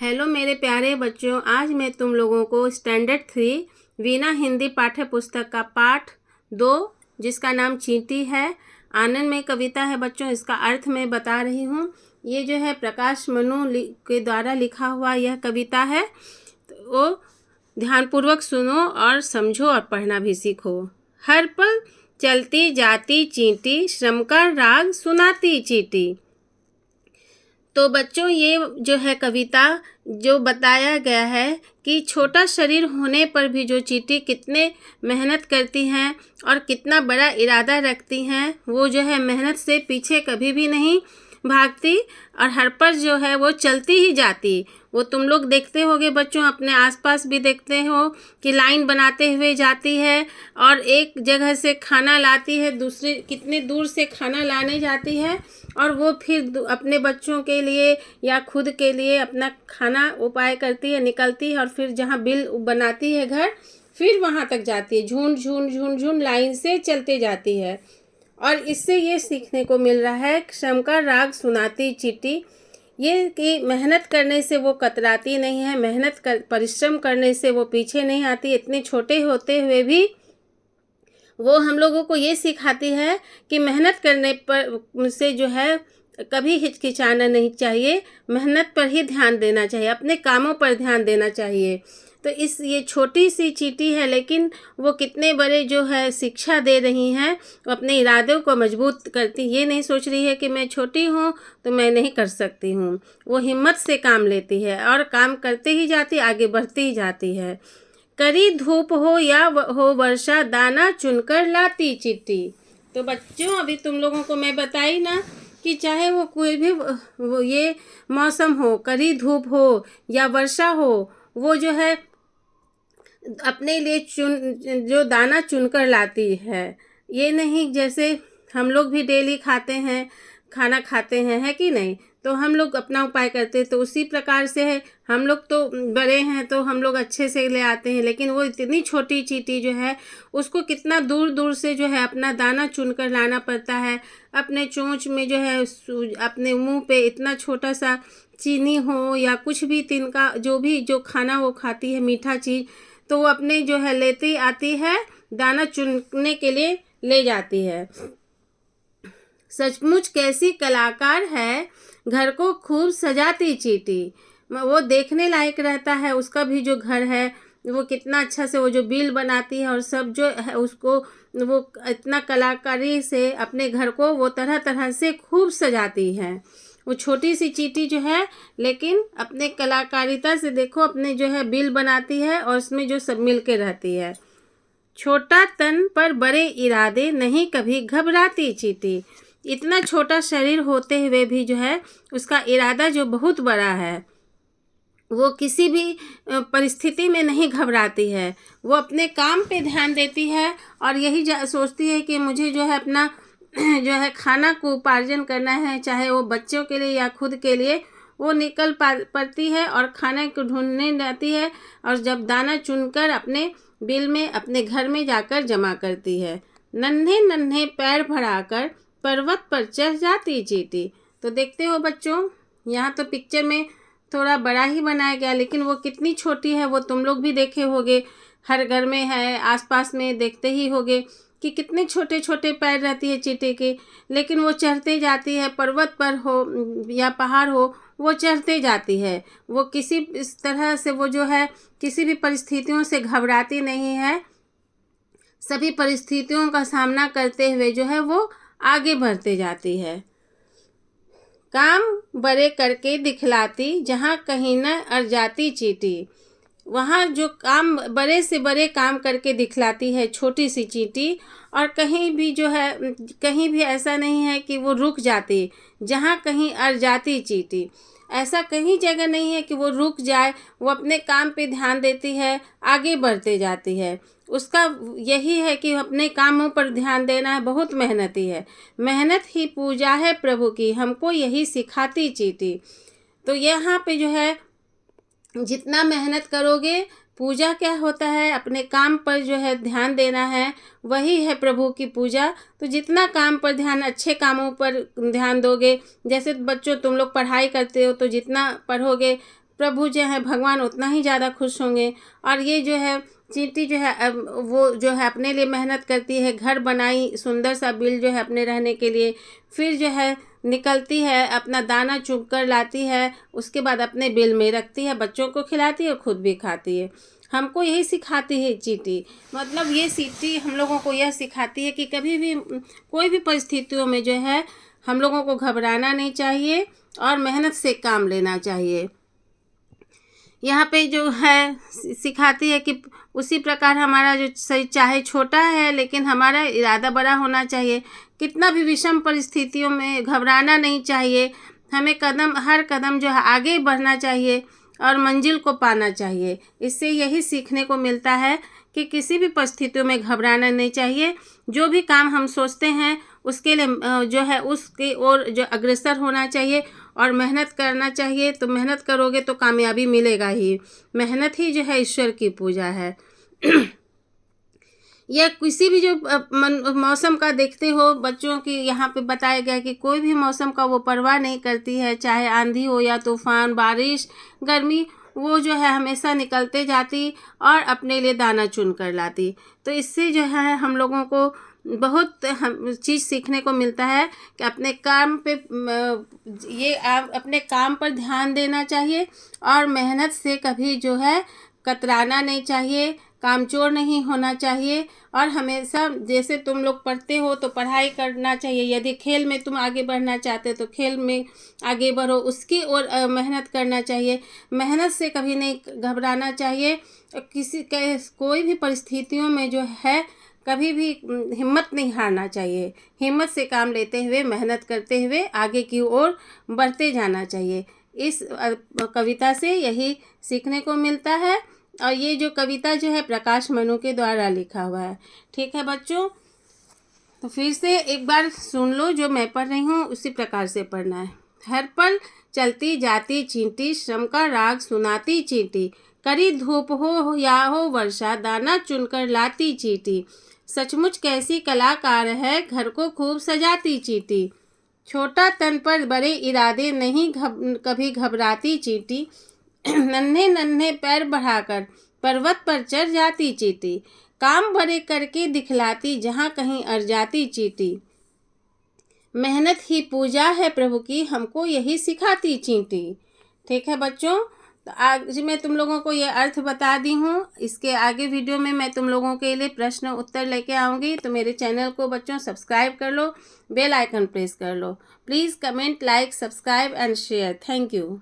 Hello मेरे प्यारे बच्चों, आज मैं तुम लोगों को स्टैंडर्ड 3 वीणा हिंदी पाठ्य पुस्तक का पाठ 2 जिसका नाम चींटी है, आनंद में कविता है बच्चों। इसका अर्थ मैं बता रही हूँ। ये जो है प्रकाश मनु के द्वारा लिखा हुआ यह कविता है, तो वो ध्यानपूर्वक सुनो और समझो और पढ़ना भी सीखो। हर पल चलती जाती चींटी, श्रम का राग सुनाती चींटी। तो बच्चों, ये जो है कविता जो बताया गया है कि छोटा शरीर होने पर भी जो चींटी कितने मेहनत करती हैं और कितना बड़ा इरादा रखती हैं। वो जो है मेहनत से पीछे कभी भी नहीं भागती और हर पर जो है वो चलती ही जाती। वो तुम लोग देखते होगे बच्चों, अपने आसपास भी देखते हो कि लाइन बनाते हुए जाती है और एक जगह से खाना लाती है, दूसरी कितने दूर से खाना लाने जाती है और वो फिर अपने बच्चों के लिए या खुद के लिए अपना खाना उपाय करती है, निकलती है और फिर जहाँ बिल बनाती है घर, फिर वहाँ तक जाती है। झुंड झुंड झुंड झुंड लाइन से चलते जाती है। और इससे ये सीखने को मिल रहा है, श्रम का राग सुनाती चींटी, ये कि मेहनत करने से वो कतराती नहीं है, परिश्रम करने से वो पीछे नहीं आती। इतने छोटे होते हुए भी वो हम लोगों को ये सिखाती है कि मेहनत करने पर से जो है कभी हिचकिचाना नहीं चाहिए, मेहनत पर ही ध्यान देना चाहिए, अपने कामों पर ध्यान देना चाहिए। तो ये छोटी सी चींटी है, लेकिन वो कितने बड़े जो है शिक्षा दे रही हैं, वो अपने इरादों को मजबूत करती। ये नहीं सोच रही है कि मैं छोटी हूँ तो मैं नहीं कर सकती हूँ। वो हिम्मत से काम लेती है और काम करते ही जाती, आगे बढ़ती ही जाती है। कड़ी धूप हो या हो वर्षा, दाना चुनकर लाती चींटी। तो बच्चों, अभी तुम लोगों को मैं बताई ना कि चाहे वो कोई भी वो ये मौसम हो, कड़ी धूप हो या वर्षा हो, वो जो है अपने लिए जो दाना चुनकर लाती है। ये नहीं जैसे हम लोग भी डेली खाते हैं, खाना खाते हैं, है कि नहीं? तो हम लोग अपना उपाय करते हैं, तो उसी प्रकार से है। हम लोग तो बड़े हैं तो हम लोग अच्छे से ले आते हैं, लेकिन वो इतनी छोटी चींटी जो है उसको कितना दूर दूर से जो है अपना दाना चुनकर लाना पड़ता है। अपने चोंच में जो है अपने मुंह पे इतना छोटा सा चीनी हो या कुछ भी तिनका जो खाना वो खाती है, मीठा चीज़, तो वो अपने जो है लेती आती है, दाना चुनने के लिए ले जाती है। सचमुच कैसी कलाकार है, घर को खूब सजाती चींटी। वो देखने लायक रहता है, उसका भी जो घर है वो कितना अच्छा से वो जो बिल बनाती है और सब जो है उसको वो इतना कलाकारी से अपने घर को वो तरह तरह से खूब सजाती है। वो छोटी सी चींटी जो है, लेकिन अपने कलाकारिता से देखो अपने जो है बिल बनाती है और उसमें जो सब मिल के रहती है। छोटा तन पर बड़े इरादे, नहीं कभी घबराती चींटी। इतना छोटा शरीर होते हुए भी जो है उसका इरादा जो बहुत बड़ा है, वो किसी भी परिस्थिति में नहीं घबराती है। वो अपने काम पे ध्यान देती है और यही सोचती है कि मुझे जो है अपना जो है खाना को उपार्जन करना है, चाहे वो बच्चों के लिए या खुद के लिए। वो निकल पड़ती है और खाने को ढूंढने जाती है और जब दाना चुनकर अपने बिल में अपने घर में जाकर जमा करती है। नन्हे नन्हे पैर बढ़ाकर पर्वत पर चढ़ जाती चींटी। तो देखते हो बच्चों, यहाँ तो पिक्चर में थोड़ा बड़ा ही बनाया गया, लेकिन वो कितनी छोटी है वो तुम लोग भी देखे होगे, हर घर में है, आसपास में देखते ही होगे कि कितने छोटे छोटे पैर रहती है चींटी की, लेकिन वो चढ़ते जाती है। पर्वत पर हो या पहाड़ हो, वो चढ़ते जाती है। वो किसी इस तरह से वो जो है किसी भी परिस्थितियों से घबराती नहीं है। सभी परिस्थितियों का सामना करते हुए जो है वो आगे बढ़ते जाती है। काम बड़े करके दिखलाती, जहाँ कहीं न अड़ जाती चींटी। वहाँ जो काम बड़े से बड़े काम करके दिखलाती है छोटी सी चींटी, और कहीं भी जो है कहीं भी ऐसा नहीं है कि वो रुक जाती, जहाँ कहीं अड़ जाती चींटी। ऐसा कहीं जगह नहीं है कि वो रुक जाए, वो अपने काम पे ध्यान देती है, आगे बढ़ते जाती है। उसका यही है कि अपने कामों पर ध्यान देना है, बहुत मेहनती है। मेहनत ही पूजा है प्रभु की, हमको यही सिखाती चींटी। तो यहाँ पे जो है जितना मेहनत करोगे, पूजा क्या होता है, अपने काम पर जो है ध्यान देना है, वही है प्रभु की पूजा। तो जितना काम पर ध्यान, अच्छे कामों पर ध्यान दोगे, जैसे बच्चों तुम लोग पढ़ाई करते हो तो जितना पढ़ोगे प्रभु जो है भगवान उतना ही ज़्यादा खुश होंगे। और ये जो है चींटी जो है वो जो है अपने लिए मेहनत करती है, घर बनाई सुंदर सा बिल जो है अपने रहने के लिए, फिर जो है निकलती है, अपना दाना चुग कर लाती है, उसके बाद अपने बिल में रखती है, बच्चों को खिलाती है और खुद भी खाती है। हमको यही सिखाती है चींटी। मतलब ये चींटी हम लोगों को यह सिखाती है कि कभी भी कोई भी परिस्थितियों में जो है हम लोगों को घबराना नहीं चाहिए और मेहनत से काम लेना चाहिए। यहाँ पे जो है सिखाती है कि उसी प्रकार हमारा जो शरीर चाहे छोटा है लेकिन हमारा इरादा बड़ा होना चाहिए। कितना भी विषम परिस्थितियों में घबराना नहीं चाहिए, हमें हर कदम जो है आगे बढ़ना चाहिए और मंजिल को पाना चाहिए। इससे यही सीखने को मिलता है कि किसी भी परिस्थितियों में घबराना नहीं चाहिए। जो भी काम हम सोचते हैं उसके लिए जो है उसकी ओर जो अग्रसर होना चाहिए और मेहनत करना चाहिए। तो मेहनत करोगे तो कामयाबी मिलेगा ही। मेहनत ही जो है ईश्वर की पूजा है। या किसी भी जो मौसम का देखते हो बच्चों की, यहाँ पे बताया गया है कि कोई भी मौसम का वो परवाह नहीं करती है, चाहे आंधी हो या तूफान, बारिश, गर्मी, वो जो है हमेशा निकलते जाती और अपने लिए दाना चुन कर लाती। तो इससे जो है हम लोगों को बहुत चीज़ सीखने को मिलता है कि अपने काम पे अपने काम पर ध्यान देना चाहिए और मेहनत से कभी जो है कतराना नहीं चाहिए, कामचोर नहीं होना चाहिए। और हमेशा जैसे तुम लोग पढ़ते हो तो पढ़ाई करना चाहिए, यदि खेल में तुम आगे बढ़ना चाहते हो तो खेल में आगे बढ़ो, उसकी ओर मेहनत करना चाहिए। मेहनत से कभी नहीं घबराना चाहिए। कोई भी परिस्थितियों में जो है कभी भी हिम्मत नहीं हारना चाहिए। हिम्मत से काम लेते हुए, मेहनत करते हुए आगे की ओर बढ़ते जाना चाहिए। इस कविता से यही सीखने को मिलता है। और ये जो कविता जो है प्रकाश मनु के द्वारा लिखा हुआ है। ठीक है बच्चों, तो फिर से एक बार सुन लो, जो मैं पढ़ रही हूँ उसी प्रकार से पढ़ना है। हर पल चलती जाती चींटी, श्रम का राग सुनाती चींटी, करी धूप हो या हो वर्षा, दाना चुनकर लाती चींटी, सचमुच कैसी कलाकार है, घर को खूब सजाती चींटी, छोटा तन पर बड़े इरादे, नहीं कभी घबराती चींटी, नन्हे नन्हे पैर बढ़ाकर पर्वत पर चढ़ जाती चींटी, काम बड़े करके दिखलाती जहाँ कहीं अड़ जाती चींटी, मेहनत ही पूजा है प्रभु की, हमको यही सिखाती चींटी। ठीक है बच्चों, तो आज मैं तुम लोगों को ये अर्थ बता दी हूँ। इसके आगे वीडियो में मैं तुम लोगों के लिए प्रश्न उत्तर लेके आऊँगी। तो मेरे चैनल को बच्चों सब्सक्राइब कर लो, बेल आइकन प्रेस कर लो। Please comment, like, subscribe and share. Thank you.